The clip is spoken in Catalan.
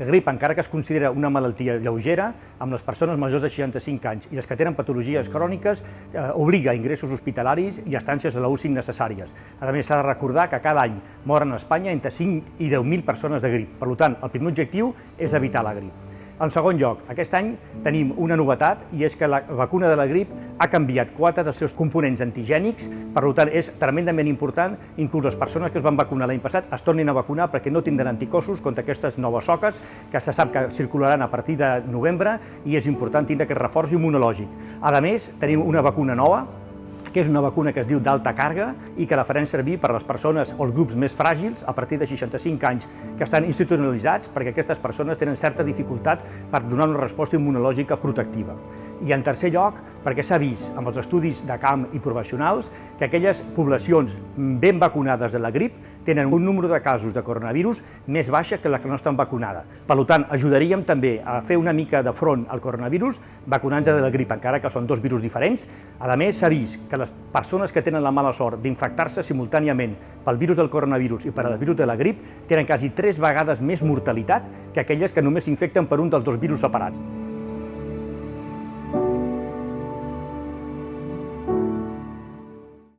que grip, encara que es considera una malaltia lleugera, amb les persones majors de 65 anys i les que tenen patologies cròniques, obliga a ingressos hospitalaris i estàncies a la UCI innecessàries. A més, s'ha de recordar que cada any moren a Espanya entre 5 i 10.000 persones de grip. Per tant, el primer objectiu és evitar la grip. En segon lloc, aquest any tenim una novetat i és que la vacuna de la grip ha canviat 4 dels seus components antigènics, per tant és tremendament important, inclús les persones que es van vacunar l'any passat es tornin a vacunar perquè no tindran anticossos contra aquestes noves soques que se sap que circularan a partir de novembre i és important tindre aquest reforç immunològic. A més, tenim una vacuna nova, que és una vacuna que es diu d'alta càrrega i que la farem servir per a les persones o els grups més fràgils a partir de 65 anys que estan institucionalitzats perquè aquestes persones tenen certa dificultat per donar una resposta immunològica protectiva. I en tercer lloc, perquè s'ha vist amb els estudis de camp i professionals que aquelles poblacions ben vacunades de la grip tenen un número de casos de coronavirus més baixa que la que no estan vacunada. Per tant, ajudaríem també a fer una mica de front al coronavirus vacunant-se de la grip, encara que són dos virus diferents. A més, s'ha vist que les persones que tenen la mala sort d'infectar-se simultàniament pel virus del coronavirus i per al virus de la grip tenen quasi 3 vegades més mortalitat que aquelles que només s'infecten per un dels dos virus separats.